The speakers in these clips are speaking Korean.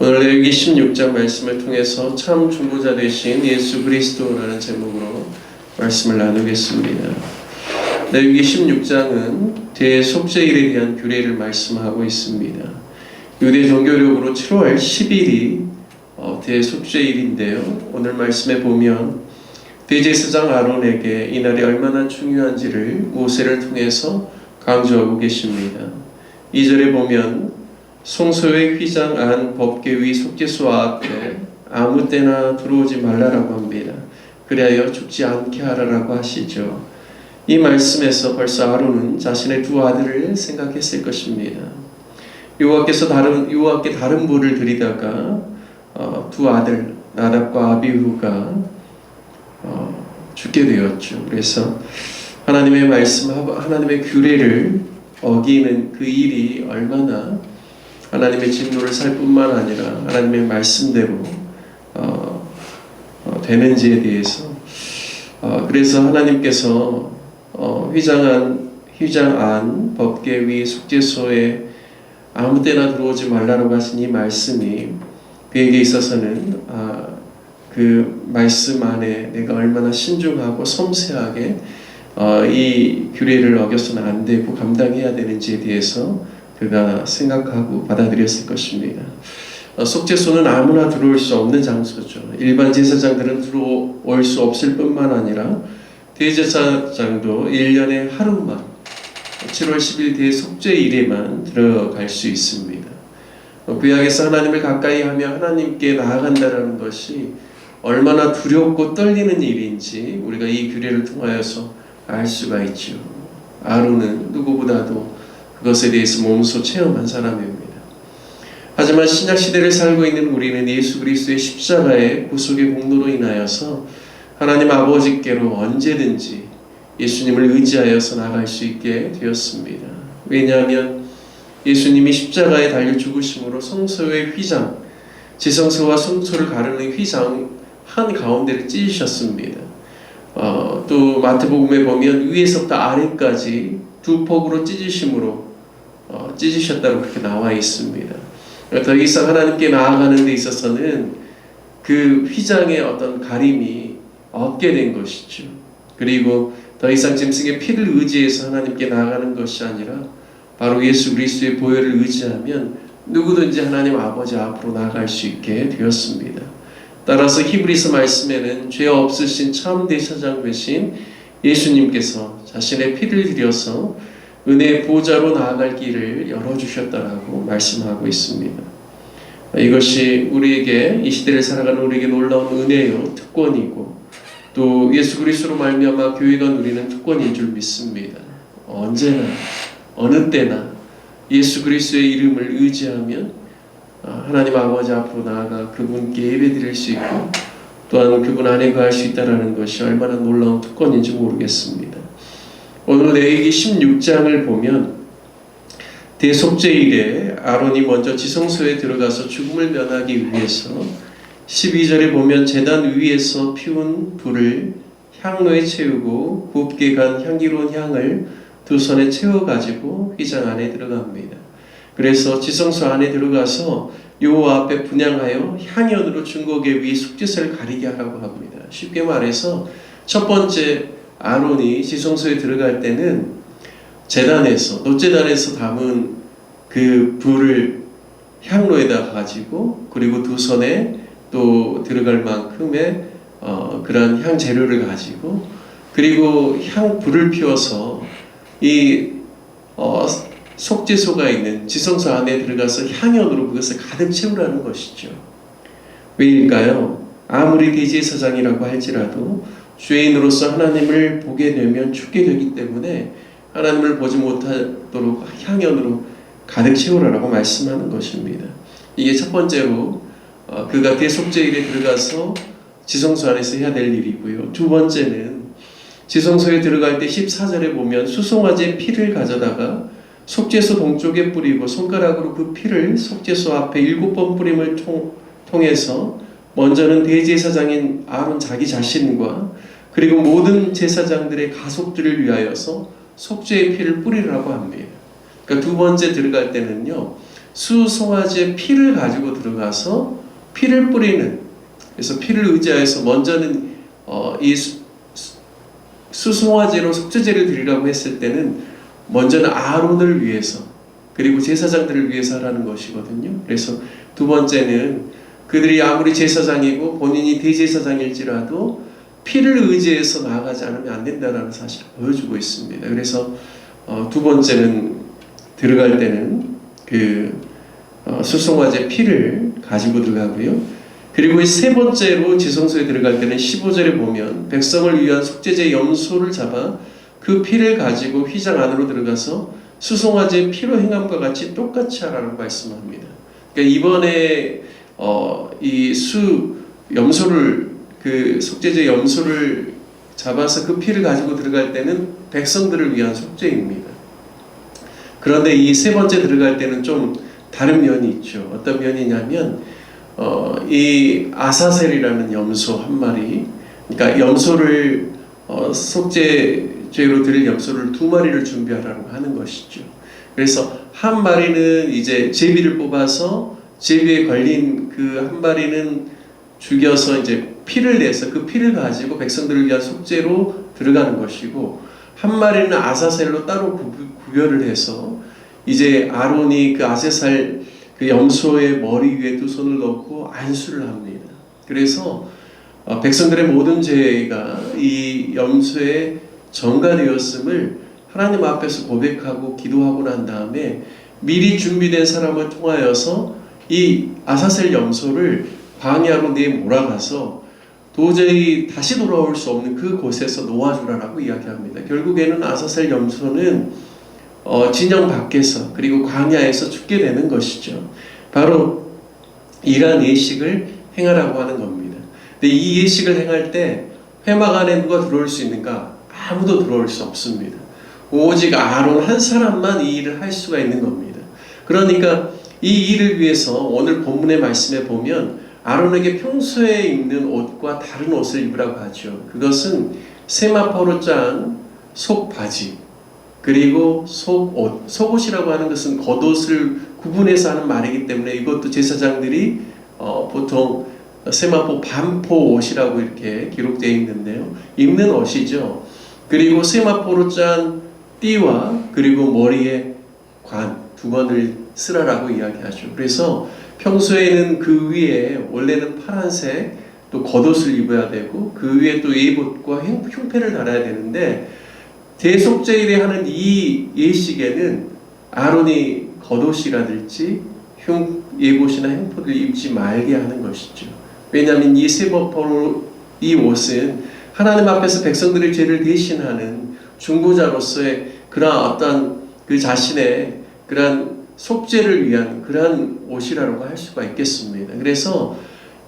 오늘 레위기 16장 말씀을 통해서 참 중보자 되신 예수 그리스도라는 제목으로 말씀을 나누겠습니다. 레위기 16장은 대속죄일에 대한 규례를 말씀하고 있습니다. 유대 종교력으로 7월 10일이 대속죄일인데요. 오늘 말씀에 보면 대제사장 아론에게 이날이 얼마나 중요한지를 모세를 통해서 강조하고 계십니다. 2절에 보면 성소의 휘장 안 법궤 속죄소 앞에 아무 때나 들어오지 말라라고 합니다. 그리하여 죽지 않게 하라라고 하시죠. 이 말씀에서 벌써 아론은 자신의 두 아들을 생각했을 것입니다. 여호와께 다른 부를 드리다가 두 아들 나답과 아비후가 죽게 되었죠. 그래서 하나님의 말씀, 하나님의 규례를 어기는 그 일이 얼마나 하나님의 진노를 살 뿐만 아니라 하나님의 말씀대로 되는지에 대해서 그래서 하나님께서 휘장 안 법궤 위 속죄소에 아무 때나 들어오지 말라고 하신 이 말씀이 그에게 있어서는 그 말씀 안에 내가 얼마나 신중하고 섬세하게 이 규례를 어겨서는 안 되고 감당해야 되는지에 대해서 그가 생각하고 받아들였을 것입니다. 속죄소는 아무나 들어올 수 없는 장소죠. 일반 제사장들은 들어올 수 없을 뿐만 아니라 대제사장도 1년에 하루만 7월 10일 대속죄일에만 들어갈 수 있습니다. 구약에서 하나님을 가까이 하며 하나님께 나아간다는 것이 얼마나 두렵고 떨리는 일인지 우리가 이 규례를 통하여서 알 수가 있죠. 아론은 누구보다도 그것에 대해서 몸소 체험한 사람입니다. 하지만 신약시대를 살고 있는 우리는 예수 그리스도의 십자가의 구속의 공로로 인하여서 하나님 아버지께로 언제든지 예수님을 의지하여서 나갈 수 있게 되었습니다. 왜냐하면 예수님이 십자가에 달려 죽으심으로 성소의 휘장, 지성소와 성소를 가르는 휘장 한가운데를 찢으셨습니다. 또 마태복음에 보면 위에서부터 아래까지 두 폭으로 찢으심으로 찢으셨다고 그렇게 나와 있습니다. 더 이상 하나님께 나아가는 데 있어서는 그 휘장의 어떤 가림이 없게 된 것이죠. 그리고 더 이상 짐승의 피를 의지해서 하나님께 나아가는 것이 아니라 바로 예수 그리스도의 보혈을 의지하면 누구든지 하나님 아버지 앞으로 나아갈 수 있게 되었습니다. 따라서 히브리서 말씀에는 죄 없으신 참 대제사장 되신 예수님께서 자신의 피를 들여서 은혜의 보좌로 나아갈 길을 열어주셨다라고 말씀하고 있습니다. 이것이 우리에게 이 시대를 살아가는 우리에게 놀라운 은혜요 특권이고 또 예수 그리스도로 말미암아 교회가 누리는 특권인 줄 믿습니다. 언제나 어느 때나 예수 그리스도의 이름을 의지하면 하나님 아버지 앞으로 나아가 그분께 예배드릴 수 있고 또한 그분 안에 거할 수 있다는 것이 얼마나 놀라운 특권인지 모르겠습니다. 오늘 레위기 16장을 보면 대속죄일에 아론이 먼저 지성소에 들어가서 죽음을 면하기 위해서 12절에 보면 제단 위에서 피운 불을 향로에 채우고 곱게 간 향기로운 향을 두 손에 채워가지고 휘장 안에 들어갑니다. 그래서 지성소 안에 들어가서 여호와 앞에 분향하여 향연으로 증거궤 위 속죄소를 가리게 하라고 합니다. 쉽게 말해서 첫 번째 아론이 지성소에 들어갈 때는 제단에서 놋제단에서 담은 그 불을 향로에다 가지고 그리고 두 손에 또 들어갈 만큼의 그런 향 재료를 가지고 그리고 불을 피워서 이 속죄소가 있는 지성소 안에 들어가서 향연으로 그것을 가득 채우라는 것이죠. 왜일까요? 아무리 대제사장이라고 할지라도 죄인으로서 하나님을 보게 되면 죽게 되기 때문에 하나님을 보지 못하도록 향연으로 가득 채우라고 말씀하는 것입니다. 이게 첫 번째로 그가 대속죄일에 들어가서 지성소 안에서 해야 될 일이고요. 두 번째는 지성소에 들어갈 때 14절에 보면 수송아지의 피를 가져다가 속죄소 동쪽에 뿌리고 손가락으로 그 피를 속죄소 앞에 7번 뿌림을 통해서 먼저는 대제사장인 아론 자기 자신과 그리고 모든 제사장들의 가족들을 위하여서 속죄의 피를 뿌리라고 합니다. 그러니까 두 번째 들어갈 때는요 수송아지의 피를 가지고 들어가서 피를 뿌리는, 그래서 피를 의지하여서 먼저는 이 수송아지로 속죄제를 드리라고 했을 때는 먼저는 아론을 위해서 그리고 제사장들을 위해서 하라는 것이거든요. 그래서 두 번째는 그들이 아무리 제사장이고 본인이 대제사장일지라도 피를 의지해서 나아가지 않으면 안 된다는 사실을 보여주고 있습니다. 그래서 두 번째는 들어갈 때는 수송아지의 피를 가지고 들어가고요. 그리고 세 번째로 지성소에 들어갈 때는 15절에 보면 백성을 위한 속죄제 염소를 잡아 그 피를 가지고 휘장 안으로 들어가서 수송아지의 피로 행함과 같이 똑같이 하라고 말씀합니다. 그러니까 이번에 이 염소를 속죄제 염소를 잡아서 그 피를 가지고 들어갈 때는 백성들을 위한 속죄입니다. 그런데 이 세 번째 들어갈 때는 좀 다른 면이 있죠. 어떤 면이냐면 이 아사셀이라는 염소 한 마리, 그러니까 염소를 속죄죄로 드릴 염소를 2마리를 준비하라고 하는 것이죠. 그래서 한 마리는 이제 제비를 뽑아서 제비에 걸린 그 한 마리는 죽여서 이제 피를 내서 그 피를 가지고 백성들을 위한 속죄로 들어가는 것이고, 한 마리는 아사셀로 따로 구별을 해서 이제 아론이 그 아사셀 그 염소의 머리 위에 두 손을 넣고 안수를 합니다. 그래서 백성들의 모든 죄가 이 염소에 전가되었음을 하나님 앞에서 고백하고 기도하고 난 다음에 미리 준비된 사람을 통하여서 이 아사셀 염소를 광야로 몰아가서 도저히 다시 돌아올 수 없는 그 곳에서 놓아주라라고 이야기합니다. 결국에는 아사셀 염소는 진영 밖에서 그리고 광야에서 죽게 되는 것이죠. 바로 이러한 예식을 행하라고 하는 겁니다. 근데 이 예식을 행할 때 회막 안에 누가 들어올 수 있는가? 아무도 들어올 수 없습니다. 오직 아론 한 사람만 이 일을 할 수가 있는 겁니다. 그러니까 이 일을 위해서 오늘 본문의 말씀에 보면 아론에게 평소에 입는 옷과 다른 옷을 입으라고 하죠. 그것은 세마포로 짠 속바지, 그리고 속옷, 속옷이라고 하는 것은 겉옷을 구분해서 하는 말이기 때문에 이것도 제사장들이 보통 세마포 반포 옷이라고 이렇게 기록되어 있는데요. 입는 옷이죠. 그리고 세마포로 짠 띠와 그리고 머리에 두 관을 쓰라라고 이야기하죠. 그래서 평소에는 그 위에 원래는 파란색 또 겉옷을 입어야 되고 그 위에 또 예봇과 흉패를 달아야 되는데 대속죄일에 하는 이 예식에는 아론이 겉옷이라든지 예봇이나 흉포를 입지 말게 하는 것이죠. 왜냐하면 이 세마포로 이 옷은 하나님 앞에서 백성들의 죄를 대신하는 중보자로서의 그러한 어떤 그 자신의 그러한 속죄를 위한 그러한 옷이라고 할 수가 있겠습니다. 그래서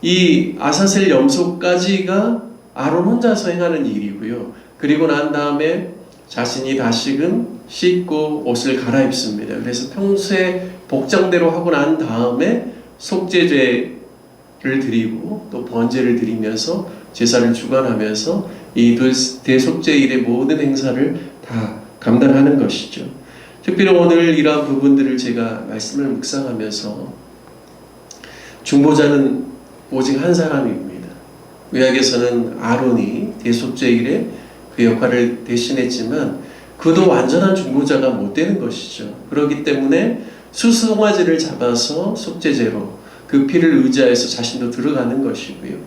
이 아사셀 염소까지가 아론 혼자서 행하는 일이고요. 그리고 난 다음에 자신이 다시금 씻고 옷을 갈아입습니다. 그래서 평소에 복장대로 하고 난 다음에 속죄제를 드리고 또 번제를 드리면서 제사를 주관하면서 이 대속죄일의 모든 행사를 다 감당하는 것이죠. 특별히 오늘 이러한 부분들을 제가 말씀을 묵상하면서 중보자는 오직 한 사람입니다. 구약에서는 아론이 대속죄일에 그 역할을 대신했지만 그도 완전한 중보자가 못 되는 것이죠. 그렇기 때문에 수송아지를 잡아서 속죄제로 그 피를 의지하여서 자신도 들어가는 것이고요.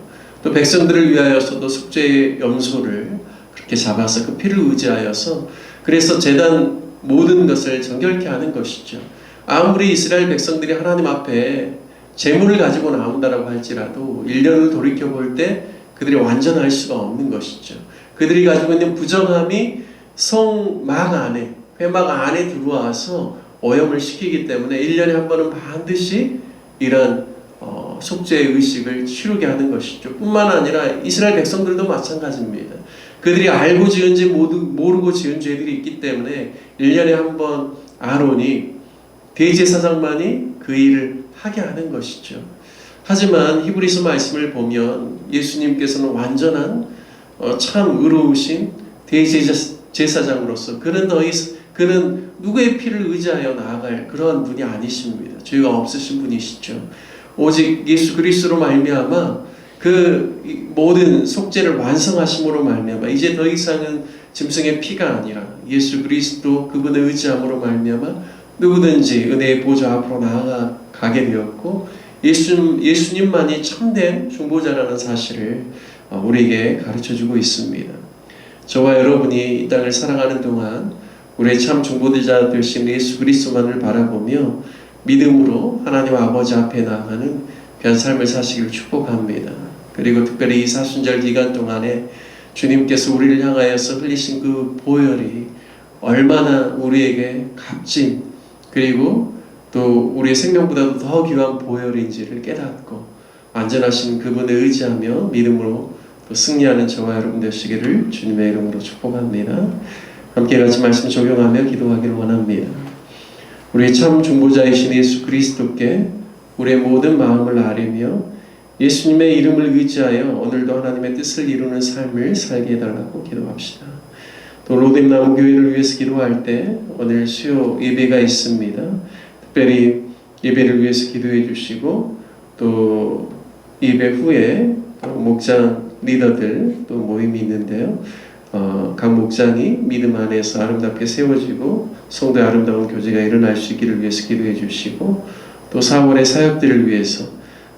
또 백성들을 위하여서도 속죄의 염소를 그렇게 잡아서 그 피를 의지하여서 그래서 제단 모든 것을 정결케 하는 것이죠. 아무리 이스라엘 백성들이 하나님 앞에 재물을 가지고 나온다라고 할지라도 1년을 돌이켜볼 때 그들이 완전할 수가 없는 것이죠. 그들이 가지고 있는 부정함이 성막 안에, 회막 안에 들어와서 오염을 시키기 때문에 1년에 한 번은 반드시 이런 속죄의 의식을 치르게 하는 것이죠. 뿐만 아니라 이스라엘 백성들도 마찬가지입니다. 그들이 알고 지은지 모르고 지은 죄들이 있기 때문에 1년에 한 번 아론이 대제사장만이 그 일을 하게 하는 것이죠. 하지만 히브리서 말씀을 보면 예수님께서는 완전한 참 의로우신 대제사장으로서 그는 그는 누구의 피를 의지하여 나아갈 그러한 분이 아니십니다. 죄가 없으신 분이시죠. 오직 예수 그리스도로 말미암아 그 모든 속죄를 완성하심으로 말미암아 이제 더 이상은 짐승의 피가 아니라 예수 그리스도 그분을 의지함으로 말미암아 누구든지 은혜의 보좌 앞으로 나아가게 되었고 예수님만이 참된 중보자라는 사실을 우리에게 가르쳐주고 있습니다. 저와 여러분이 이 땅을 살아가는 동안 우리의 참 중보자 되신 예수 그리스도만을 바라보며 믿음으로 하나님 아버지 앞에 나아가는 귀한 삶을 사시기를 축복합니다. 그리고 특별히 이 사순절 기간 동안에 주님께서 우리를 향하여서 흘리신 그 보혈이 얼마나 우리에게 값진 그리고 또 우리의 생명보다도 더 귀한 보혈인지를 깨닫고 안전하신 그분을 의지하며 믿음으로 또 승리하는 저와 여러분 되시기를 주님의 이름으로 축복합니다. 함께 같이 말씀 적용하며 기도하기를 원합니다. 우리의 참 중보자이신 예수 그리스도께 우리의 모든 마음을 아뢰며 예수님의 이름을 의지하여 오늘도 하나님의 뜻을 이루는 삶을 살게 해달라고 기도합시다. 또 로뎀나무 교회를 위해서 기도할 때 오늘 수요 예배가 있습니다. 특별히 예배를 위해서 기도해 주시고 또 예배 후에 또 목장 리더들 또 모임이 있는데요. 각 목장이 믿음 안에서 아름답게 세워지고 성도의 아름다운 교제가 일어날 수 있기를 위해서 기도해 주시고 또 4월의 사역들을 위해서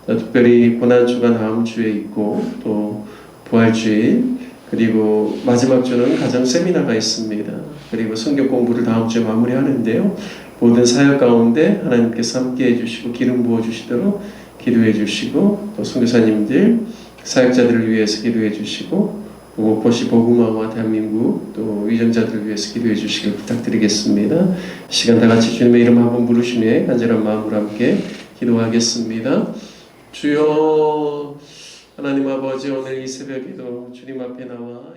특별히 고난주가 다음 주에 있고 또 부활주일 그리고 마지막 주는 가정 세미나가 있습니다. 그리고 성경 공부를 다음 주에 마무리하는데요. 모든 사역 가운데 하나님께서 함께해 주시고 기름 부어 주시도록 기도해 주시고 또 선교사님들 사역자들을 위해서 기도해 주시고 무엇보시 복음화와 대한민국 또 위정자들을 위해서 기도해 주시길 부탁드리겠습니다. 시간 다 같이 주님의 이름 한번 부르시며 간절한 마음으로 함께 기도하겠습니다. 주여 하나님 아버지 오늘 이 새벽에도 주님 앞에 나와